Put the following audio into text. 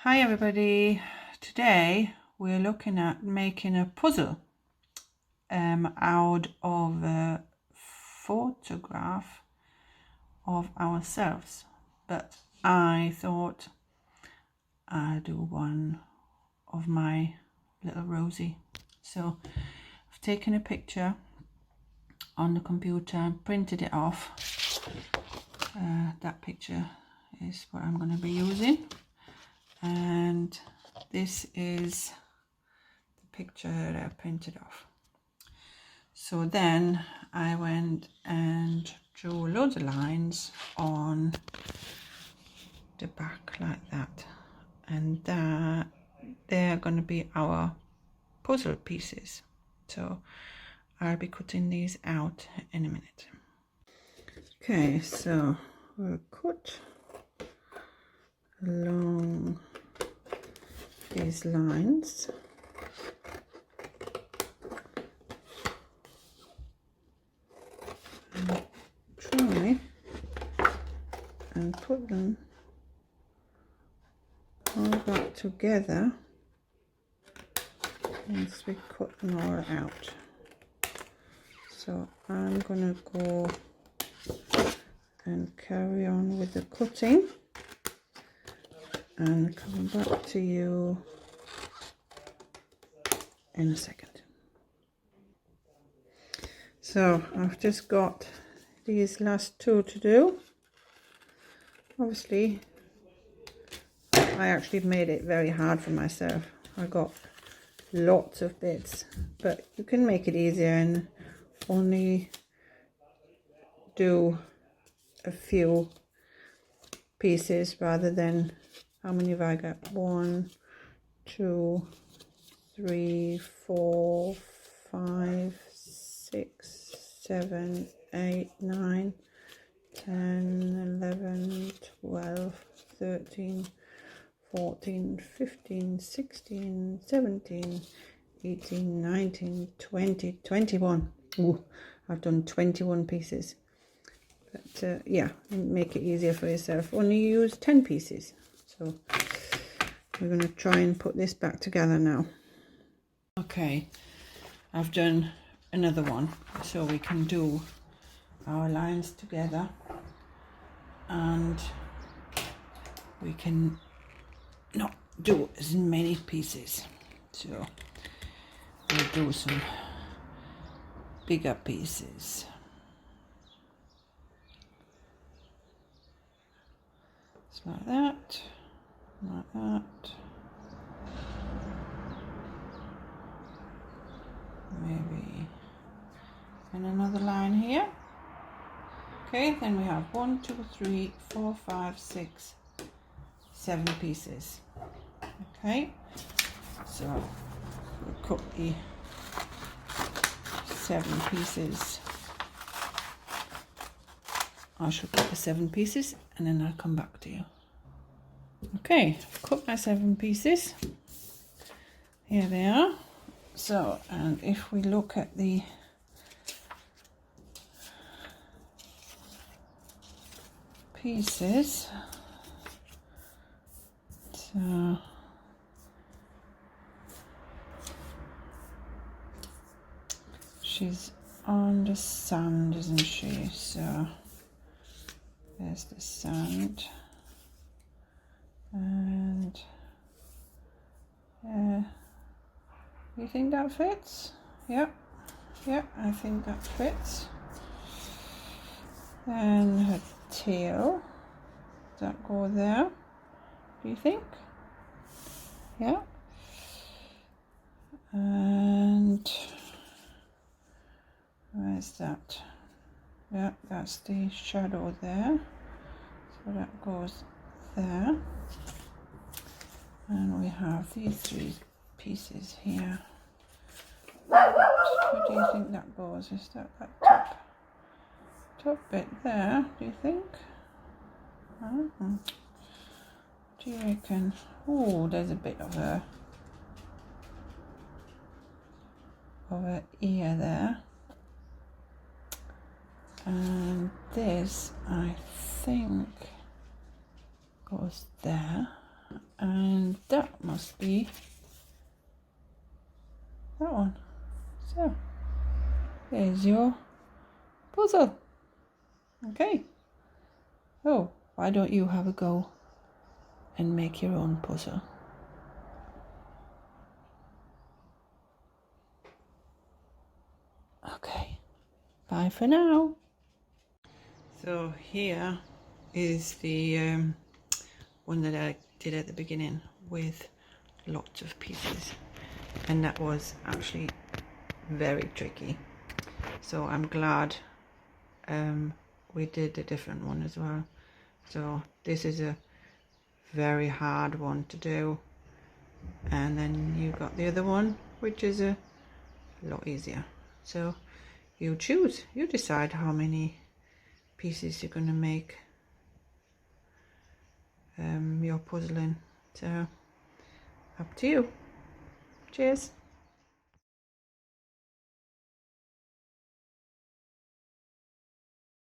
Hi everybody, today we're looking at making a puzzle out of a photograph of ourselves, but I thought I'd do one of my little Rosie. So I've taken a picture on the computer and printed it off. That picture is what I'm going to be using. And this is the picture that I printed off. So then I went and drew loads of lines on the back like that, and they're going to be our puzzle pieces. So I'll be cutting these out in a minute. Okay, so we'll cut along these lines. And try and put them all back together once we cut them all out. So I'm gonna go and carry on with the cutting and come back to you in a second. So I've just got these last two to do. Obviously I actually made it very hard for myself. I got lots of bits, but you can make it easier and only do a few pieces rather than, how many have I got? 1, 2, 3, 4, 5, 6, 7, 8, 9, 10, 11, 12, 13, 14, 15, 16, 17, 18, 19, 20, 21. Ooh, I've done 21 pieces. But yeah, make it easier for yourself. Only use 10 pieces. So we're going to try and put this back together now. Okay, I've done another one so we can do our lines together and we can not do as many pieces. So we'll do some bigger pieces. Just like that, like that. Maybe and another line here. Okay, then we have 1, 2, 3, 4, 5, 6, 7 pieces. Okay, so we'll cut the 7 pieces. I shall cut the 7 pieces and then I'll come back to you. Okay, I've cut my 7 pieces. Here they are. So, and if we look at the pieces, so she's on the sand, isn't she? So there's the sand, and do you think that fits? Yep, I think that fits. And her tail, does that go there, do you think? Yeah. And where's that? Yeah, that's the shadow there, so that goes there. And we have these 3 pieces here. Where do you think that goes? Is that top bit there, do you think? What do you reckon? Oh, there's a bit of a ear there. And this, I think, goes there. and that must be that one. So there's your puzzle. Okay, so why don't you have a go and make your own puzzle? Okay, bye for now. So here is the one that I did at the beginning with lots of pieces, and that was actually very tricky. So I'm glad we did a different one as well. So this is a very hard one to do, and then you got the other one which is a lot easier. So you choose, you decide how many pieces you're going to make your puzzle in. So up to you. Cheers.